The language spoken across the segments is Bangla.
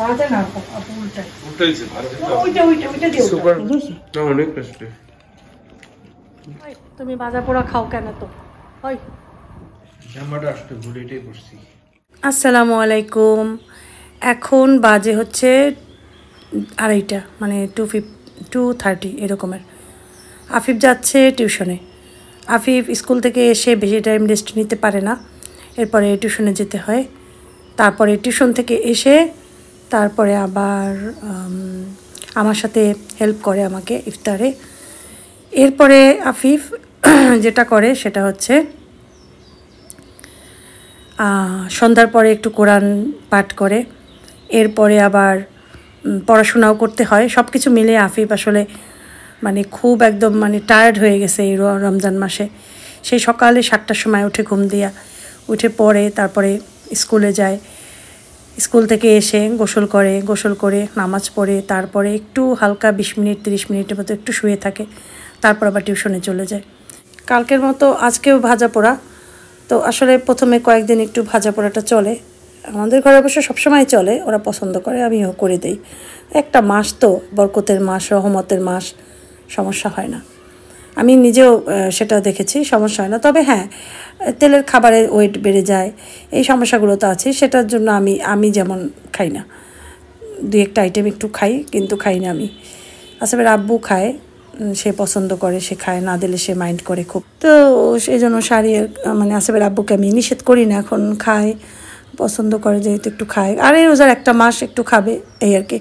ভাজা না আপু উল্টাই উল্টাইছে ওইটা দিয়ে সুপার না অনেক টেস্টি। তুমি ভাজা পোড়া খাও কেন তো? ওই জামাটা আসতে ঘুরেটাই করছি। আসসালামু আলাইকুম। এখন বাজে হচ্ছে 2:30, মানে 2:30 এরকমের। আফিফ যাচ্ছে টিউশনে। আফিফ স্কুল থেকে এসে বেশি টাইম রেস্ট নিতে পারে না, এরপরে টিউশনে যেতে হয়। তারপরে টিউশন থেকে এসে তারপরে আবার আমার সাথে হেল্প করে আমাকে ইফতারে। এরপরে আফিফ যেটা করে সেটা হচ্ছে সন্ধ্যার পরে একটু কোরআন পাঠ করে, এরপরে আবার পড়াশোনাও করতে হয়। সব কিছু মিলে আফিফ আসলে মানে খুব একদম মানে টায়ার্ড হয়ে গেছে এই রমজান মাসে। সেই সকালে 7টার সময় উঠে ঘুম দিয়া উঠে পড়ে, তারপরে স্কুলে যায়। স্কুল থেকে এসে গোসল করে নামাজ পড়ে, তারপরে একটু হালকা 20 মিনিট 30 মিনিটের মতো একটু শুয়ে থাকে, তারপর আবার টিউশনে চলে যায়। কালকের মতো আজকেও ভাজা পোড়া। তো আসলে প্রথমে কয়েকদিন একটু ভাজা পোড়াটা চলে, আমাদের ঘরে অবশ্য সবসময় চলে, ওরা পছন্দ করে, আমিও করে দিই। একটা মাস তো, বরকতের মাস, রহমতের মাস, সমস্যা হয় না। আমি নিজেও সেটা দেখেছি, সমস্যা হয় না। তবে হ্যাঁ, তেলের খাবারের ওয়েট বেড়ে যায়, এই সমস্যাগুলো তো আছে। সেটার জন্য আমি যেমন খাই না, 2-1টা আইটেম একটু খাই, কিন্তু খাই না আমি। আসলে আব্বু খায়, সে পছন্দ করে, সে খায়, না দিলে সে মাইন্ড করে খুব। তো সেই জন্য মানে আসবের আব্বুকে আমি নিষেধ করি না, এখন খায়, পছন্দ করে যেহেতু একটু খায়। আর এই রোজার একটা মাস একটু খাবে এই আর কি।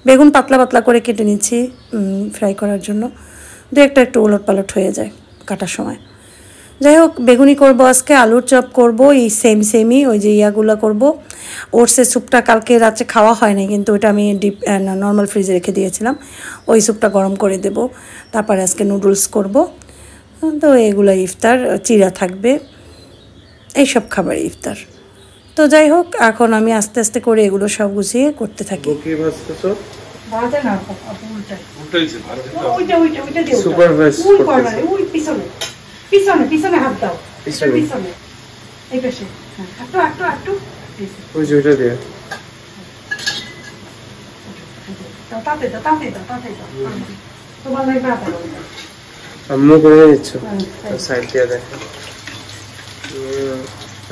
বেগুন পাতলা পাতলা করে কেটে নিচ্ছি ফ্রাই করার জন্য, 2-1টা একটু ওলট পালট হয়ে যায় কাটার সময়। যাই হোক, বেগুনি করবো আজকে, আলুর চপ করব, এই সেমই ওই যে ইয়াগুলো করব। ওটসের স্যুপটা কালকে রাত্রে খাওয়া হয়নি, কিন্তু ওইটা আমি নর্মাল ফ্রিজে রেখে দিয়েছিলাম, ওই স্যুপটা গরম করে দেব। তারপরে আজকে নুডলস করব। তো এগুলো ইফতার, চিড়া থাকবে, এইসব খাবার ইফতার। তো যাই হোক, এখন আমি আস্তে আস্তে করে এগুলো সব গুছিয়ে করতে থাকি। ভাজা না আপু উল্টাই উল্টাইছে ওইটা দিয়ে সুপারভাইজ করতেছে। ওই পিছনে হাত দাও, পিছনে এই পাশে। হ্যাঁ, একটু ওই যে ওইটা দিয়ে তাতে দাও তোমার লাগবে না। আম্মু করে দিচ্ছ সাইড দিয়ে দেখো।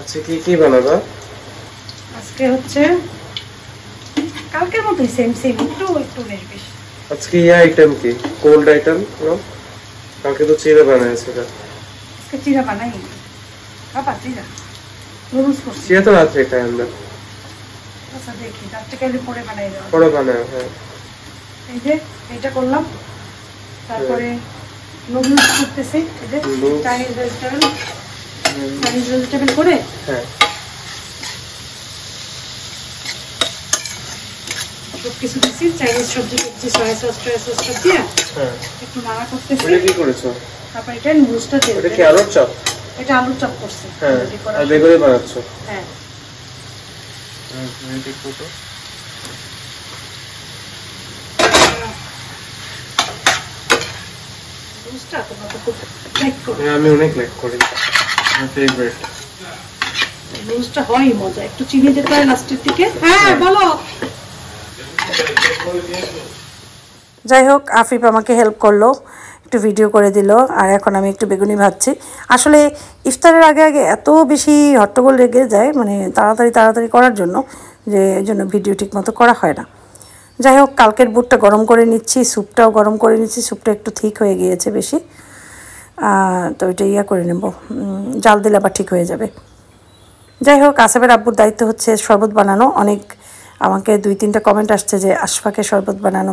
আচ্ছা কি বানাবা আজকে? হচ্ছে কালকের মতোই সেম একটু বেশি। আজকে এই আইটেম কি কোল্ড আইটেম? কালকে তো চিড়া বানাইছিল। আজকে চিড়া বানাই বাবা, চিড়া তো রাত্রে খাই আমরা। আচ্ছা দেখি রাত্রে কালে পরে বানাই হ্যাঁ। এই যে এটা করলাম, তারপরে নুডলস করতেছি, এই যে চাইনিজ ভেজিটেবল করে হ্যাঁ কিছু দিচ্ছি, চাইনিজ সবজি করছি, সয়া সস সব দিয়ে একটু নাড়া করতেছি। এটা কি করেছো? তারপর এটা নুডলসটা দিয়ে। এটা কি আলুর চপ? এটা আলুর চপ করছি হ্যাঁ, আর বেগুনি বানাচ্ছো হ্যাঁ। এই দেখো তো, নুডলসটা তোমাকে খুব লাইক করি আমি, অনেক লাইক করি, আমার ফেভারিট। নুডলসটা হয় মজা, একটু চিনি দিতে হয় লাস্টের দিকে। হ্যাঁ বলো। যাই হোক, আফিফ আমাকে হেল্প করলো, একটু ভিডিও করে দিল, আর এখন আমি একটু বেগুনি ভাজছি। আসলে ইফতারের আগে এত বেশি হট্টগোল লেগে যায়, মানে তাড়াতাড়ি করার জন্য, যে এই জন্য ভিডিও ঠিক মতো করা হয় না। যাই হোক, কালকের বুটটা গরম করে নিচ্ছি, স্যুপটাও গরম করে নিচ্ছি। স্যুপটা একটু ঠিক হয়ে গিয়েছে বেশি, তো ওইটা করে নেব, জাল দিলে আবার ঠিক হয়ে যাবে। যাই হোক, আসবের আব্বুর দায়িত্ব হচ্ছে শরবত বানানো। অনেক আমাকে 2-3টা কমেন্ট আসছে যে আশফাকে শরবত বানানো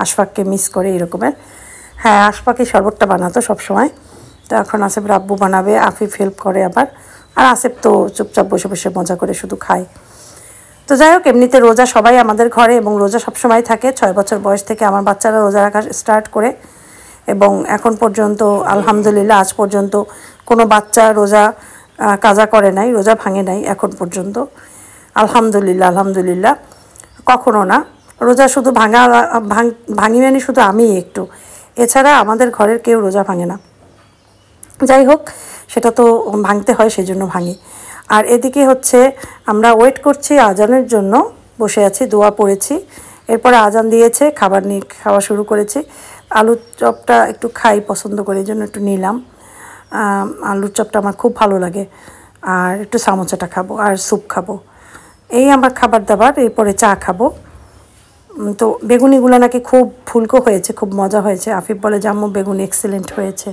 আশফাককে মিস করে এরকমের। হ্যাঁ, আশফাকে শরবতটা বানাতো সবসময়, তো এখন আসবের আব্বু বানাবে, আফিফ হেল্প করে আবার, আর আসেফ তো চুপচাপ বসে বসে মজা করে শুধু খায়। তো যাই হোক, এমনিতে রোজা সবাই আমাদের ঘরে, এবং রোজা সবসময় থাকে। 6 বছর বয়স থেকে আমার বাচ্চারা রোজা রাখা স্টার্ট করে, এবং এখন পর্যন্ত আলহামদুলিল্লাহ আজ পর্যন্ত কোনো বাচ্চা রোজা কাজা করে নাই, রোজা ভাঙে নাই এখন পর্যন্ত, আলহামদুলিল্লাহ। কখনো না, রোজা শুধু ভাঙি মানে শুধু আমি একটু, এছাড়া আমাদের ঘরের কেউ রোজা ভাঙে না। যাই হোক, সেটা তো ভাঙতে হয়, সেই জন্য ভাঙি। আর এদিকে হচ্ছে আমরা ওয়েট করছি আজানের জন্য, বসে আছি, দোয়া পড়েছি। এরপরে আজান দিয়েছে, খাবার নিয়ে খাওয়া শুরু করেছি। আলুর চপটা একটু খাই পছন্দ করে, এই জন্য একটু নিলাম। আলুর চপটা আমার খুব ভালো লাগে। আর একটু সামোসাটা খাবো আর স্যুপ খাবো, এই আমার খাবার দাবার। এরপরে চা খাবো। তো বেগুনিগুলো নাকি খুব ফুলকো হয়েছে, খুব মজা হয়েছে। আফিফ বলে যে আম্মু বেগুনি এক্সিলেন্ট হয়েছে।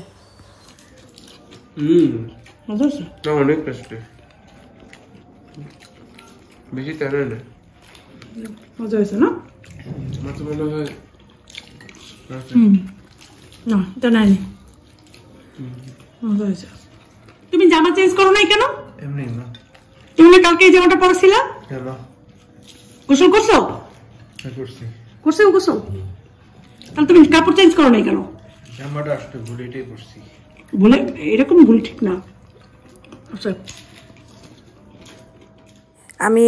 অনেক টেস্টি, বেশি তেলে না, মজা হয়েছে না? মাছ মনে হয় না এটা নাই, মজা হয়েছে। তুমি জামা চেঞ্জ করো নাই কেন? এমনি না, তুমি না কালকে এই জামাটা পরেছিলা? কেন গোসল করছো? করছি, করছো গোসল? তাহলে তুমি কাপড় চেঞ্জ করো নাই কেন? জামাটা আসতে ভুলে এটাই করছি। বলে এরকম ভুল ঠিক না। আচ্ছা, আমি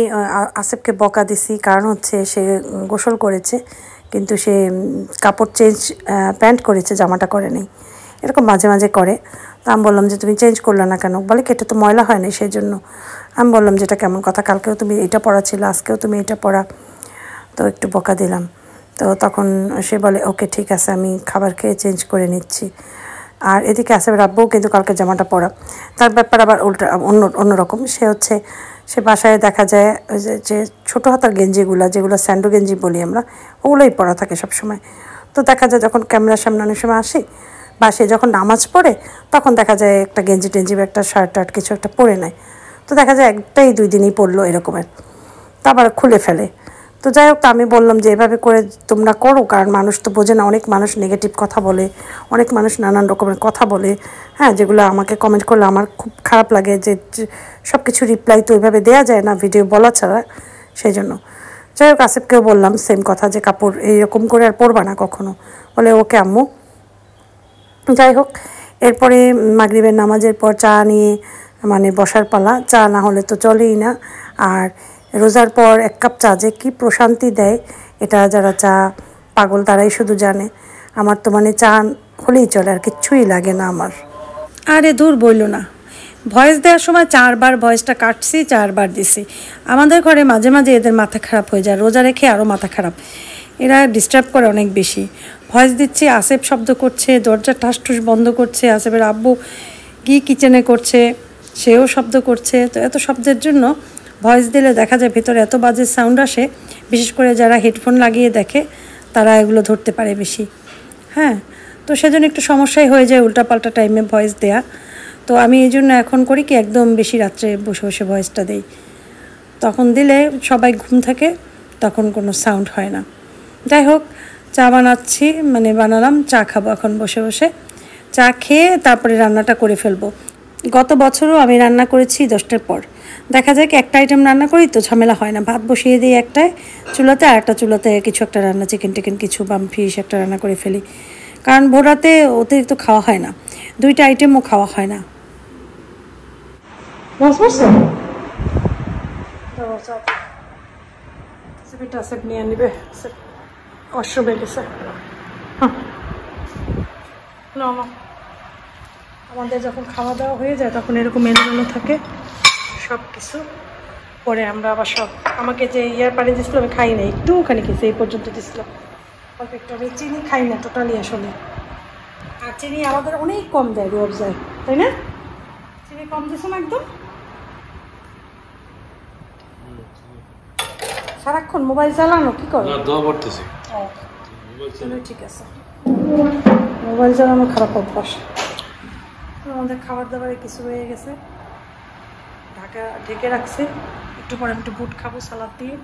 আসিফকে বকা দিছি, কারণ হচ্ছে সে গোসল করেছে কিন্তু সে কাপড় চেঞ্জ প্যান্ট করেছে, জামাটা করে নেই। এরকম মাঝে মাঝে করে। তো আমি বললাম যে তুমি চেঞ্জ করলে না কেন? বলে কি এটা তো ময়লা হয় না, সেই জন্য। আমি বললাম যে এটা কেমন কথা, কালকেও তুমি এটা পরা ছিল, আজকেও তুমি এটা পরা। তো একটু বকা দিলাম। তো তখন সে বলে ওকে ঠিক আছে, আমি খাবার খেয়ে চেঞ্জ করে নিচ্ছি। আর এদিকে আসিফের আব্বুও কিন্তু কালকে জামাটা পরা। তার ব্যাপার আবার উল্টা অন্যরকম। সে হচ্ছে সে বাসায় দেখা যায় যে ছোটো হাতার গেঞ্জিগুলো, যেগুলো স্যান্ডো গেঞ্জি বলি আমরা, ওগুলোই পরা থাকে সবসময়। তো দেখা যায় যখন ক্যামেরার সামনে অনেক সময় আসি বা সে যখন নামাজ পড়ে, তখন দেখা যায় একটা গেঞ্জি টেঞ্জি বা একটা শার্ট টার্ট কিছু একটা পরে নেয়। তো দেখা যায় একটাই 2 দিনই পরলো এরকমের, তা আবার খুলে ফেলে। তো যাই হোক, তো আমি বললাম যে এভাবে করে তোমরা করো, কারণ মানুষ তো বোঝে না, অনেক মানুষ নেগেটিভ কথা বলে, অনেক মানুষ নানান রকমের কথা বলে। হ্যাঁ, যেগুলো আমাকে কমেন্ট করলে আমার খুব খারাপ লাগে যে সব কিছু রিপ্লাই তো ওইভাবে দেওয়া যায় না ভিডিও বলা ছাড়া, সেই জন্য। যাই হোক, আসিফকেও বললাম সেম কথা যে কাপড় এইরকম করে আর পরবা না কখনো। বলে ওকে আম্মু। যাই হোক, এরপরে মাগরিবের নামাজের পর চা নিয়ে মানে বসার পালা। চা না হলে তো চলেই না। আর রোজার পর 1 কাপ চা যে কী প্রশান্তি দেয়, এটা যারা চা পাগল তারাই শুধু জানে। আমার তো মানে চা হলেই চলে, আর কিচ্ছুই লাগে না আমার। আরে দূর বললো না, ভয়েস দেওয়ার সময় 4 বার ভয়েসটা কাটছি, 4 বার দিছি। আমাদের ঘরে মাঝে মাঝে এদের মাথা খারাপ হয়ে যায়, রোজা রেখে আরও মাথা খারাপ। এরা ডিস্টার্ব করে অনেক বেশি। ভয়েস দিচ্ছি, আসিফ শব্দ করছে, দরজা ঠাসঠুস বন্ধ করছে, আসিফের আব্বু কি কিচেনে করছে, সেও শব্দ করছে। তো এত শব্দের জন্য ভয়েস দিলে দেখা যায় ভেতরে এত বাজে সাউন্ড আসে। বিশেষ করে যারা হেডফোন লাগিয়ে দেখে তারা এগুলো ধরতে পারে বেশি। হ্যাঁ, তো সেজন্য একটু সমস্যাই হয়ে যায় উল্টাপাল্টা টাইমে ভয়েস দেয়া। তো আমি এই জন্য এখন করি কি, একদম বেশি রাত্রে বসে বসে ভয়েসটা দেই। তখন দিলে সবাই ঘুম থাকে, তখন কোনো সাউন্ড হয় না। যাই হোক, চা বানাচ্ছি, মানে বানালাম, চা খাবো এখন বসে বসে। চা খেয়ে তারপরে রান্নাটা করে ফেলবো। গত বছরও আমি রান্না করেছি 10টার পর। দেখা যায় কি একটা আইটেম রান্না করি তো ঝামেলা হয় না, ভাত বসিয়ে দিই একটায় চুলাতে, আর একটা চুলাতে কিছু একটা রান্না, চিকেন টিকেন কিছু বা ফিশ একটা রান্না করে ফেলি। কারণ ভোরাতে অতিরিক্ত খাওয়া হয় না, 2টা আইটেমও খাওয়া হয় না। নিয়ে নিবে অশ্রমে গেছে। আমাদের যখন খাওয়া দাওয়া হয়ে যায় তখন এরকম এলোমেলো থাকে সব কিছু। পরে আমরা আবার সব, আমাকে যে ইয়ার পানি দিয়েছিল আমি খাই না, একটুখানি খেয়েছি, এই পর্যন্ত দিয়েছিলাম অল্প একটু। আমি চিনি খাই না টোটালি আসলে। আর চিনি আমাদের অনেক কম দেয় রোবজায়, তাই না? চিনি কম দিয়েছো না একদম? সারাক্ষণ মোবাইল চালানো কি করো? ঠিক আছে, মোবাইল চালানো খারাপ অভ্যাস। আমাদের খাবার দাবারে কিছু হয়ে গেছে, ঢেকে রাখছে। একটু পরে একটু বুট খাবো সালাদ দিয়ে,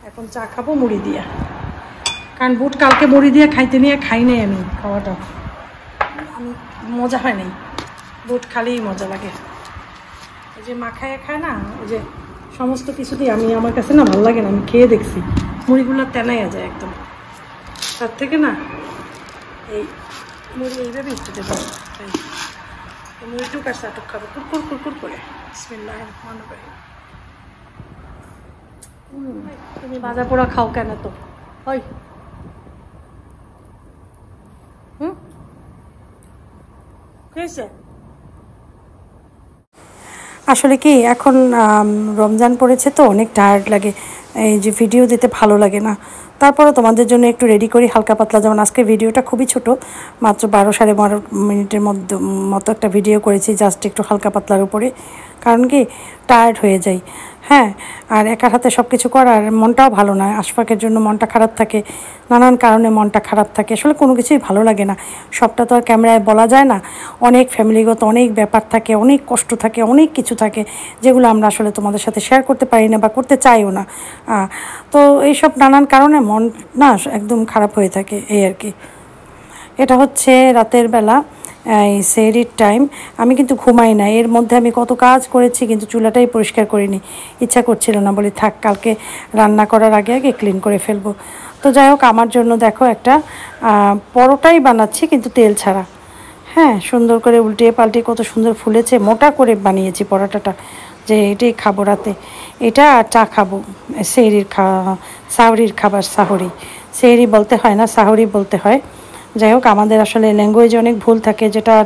এখন চা খাবো মুড়ি দিয়ে। কারণ বুট কালকে মুড়ি দিয়ে খাইতে নিয়ে খাই নাই আমি, খাওয়াটা আমি মজা হয় নাই। বুট খালেই মজা লাগে, ওই যে মাখায় খায় না, ওই যে সমস্ত কিছু দিয়ে আমি, আমার কাছে না ভালো লাগে না। আমি খেয়ে দেখছি, মুড়িগুলো তেনাইয়া যায় একদম। তার থেকে না এই মুড়ি এইভাবে একটু দেবো, তাই মুড়িটুক আর চাটুক খাবো কুরকুর কুরকুর করে। বিসমিল্লাহির রহমানির রহিম। তুমি ভাজা পোড়া খাও কেন তো? ওই আসলে কি এখন রমজান পড়েছে তো অনেক টায়ার্ড লাগে। এই যে ভিডিও দিতে ভালো লাগে না, তারপরে তোমাদের জন্য একটু রেডি করি হালকা পাতলা। যেমন আজকে ভিডিওটা খুবই ছোট, মাত্র 12-12.5 মিনিটের মতো একটা ভিডিও করেছি, জাস্ট একটু হালকা পাতলার উপরে। কারণ কি টায়ার্ড হয়ে যাই, হ্যাঁ, আর একার হাতে সব কিছু করার মনটাও ভালো নয়। আশফাকের জন্য মনটা খারাপ থাকে, নানান কারণে মনটা খারাপ থাকে, আসলে কোনো কিছুই ভালো লাগে না। সবটা তো আর ক্যামেরায় বলা যায় না, অনেক ফ্যামিলিগত অনেক ব্যাপার থাকে, অনেক কষ্ট থাকে, অনেক কিছু থাকে, যেগুলো আমরা আসলে তোমাদের সাথে শেয়ার করতে পারি না বা করতে চাইও না। তো এইসব নানান কারণে মন না একদম খারাপ হয়ে থাকে, এই আর কি। এটা হচ্ছে রাতের বেলা, এই সেহরির টাইম। আমি কিন্তু ঘুমাই না, এর মধ্যে আমি কত কাজ করেছি, কিন্তু চুলাটাই পরিষ্কার করিনি, ইচ্ছা করছিল না, বলি থাক কালকে রান্না করার আগে আগে ক্লিন করে ফেলবো। তো যাই হোক, আমার জন্য দেখো একটা পরোটাই বানাচ্ছি, কিন্তু তেল ছাড়া। হ্যাঁ, সুন্দর করে উল্টিয়ে পাল্টিয়ে কত সুন্দর ফুলেছে, মোটা করে বানিয়েছি পরোটাটা, যে এটাই খাবো রাতে, এটা আর চা খাবো। সেহরির সাহরির খাবার, সাহরি, সেহরি বলতে হয় না, সাহরি বলতে হয়। যাই হোক, আমাদের আসলে ল্যাঙ্গুয়েজে অনেক ভুল থাকে, যেটার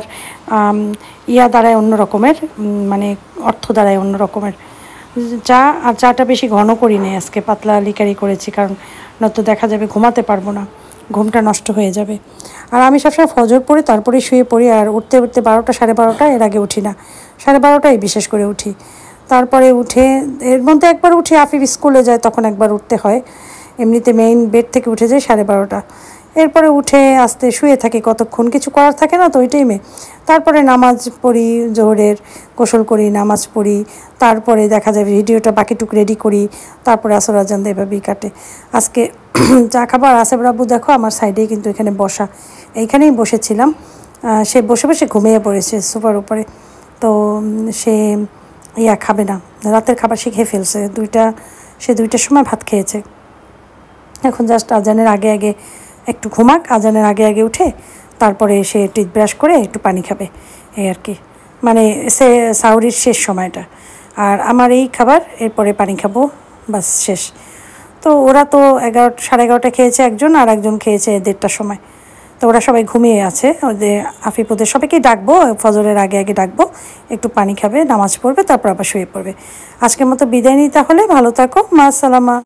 ইয়া দাঁড়ায় অন্য রকমের, মানে অর্থ দাঁড়ায় অন্য রকমের। চা, আর চাটা বেশি ঘন করি নি আজকে, পাতলা লিকারি করেছি, কারণ নয়তো দেখা যাবে ঘুমাতে পারবো না, ঘুমটা নষ্ট হয়ে যাবে। আর আমি সবসময় ফজর পড়ি, তারপরেই শুয়ে পড়ি, আর উঠতে উঠতে 12টা 12:30, এর আগে উঠি না, 12:30টাই বিশেষ করে উঠি। তারপরে উঠে, এর মধ্যে একবার উঠি আফিফ স্কুলে যায়, তখন একবার উঠতে হয়, এমনিতে মেইন বেড থেকে উঠে যাই 12:30। এরপরে উঠে আস্তে শুয়ে থাকি কতক্ষণ, কিছু করার থাকে না তো ওই টাইমে। তারপরে নামাজ পড়ি, জোহরের গোসল করি, নামাজ পড়ি, তারপরে দেখা যায় ভিডিওটা বাকিটুকু রেডি করি, তারপরে আসর আজান এভাবেই কাটে। আজকে চা খাবার আসেফ রাব্বু দেখো আমার সাইডেই কিন্তু এখানে বসা, এইখানেই বসেছিলাম, সে বসে বসে ঘুমিয়ে পড়েছে সোফার উপরে। তো সে খাবে না, রাতের খাবার সে খেয়ে ফেলছে, সে 2টার সময় ভাত খেয়েছে। এখন জাস্ট আজানের আগে আগে একটু ঘুমাক, আজানের আগে আগে উঠে তারপরে সে টুথব্রাশ করে একটু পানি খাবে, এই আর কি। মানে সে সাউরির শেষ সময়টা, আর আমার এই খাবার, এরপরে পানি খাবো, বাস শেষ। তো ওরা তো 11:30 খেয়েছে একজন, আর একজন খেয়েছে 1:30টার সময়। তো ওরা সবাই ঘুমিয়ে আছে, ওদের আফিফ ওদের সবাইকেই ডাকবো, ফজরের আগে আগে ডাকবো, একটু পানি খাবে, নামাজ পড়বে, তারপর আবার শুয়ে পড়বে। আজকের মতো বিদায় নিই তাহলে, ভালো থাকো, মা আসসালামা।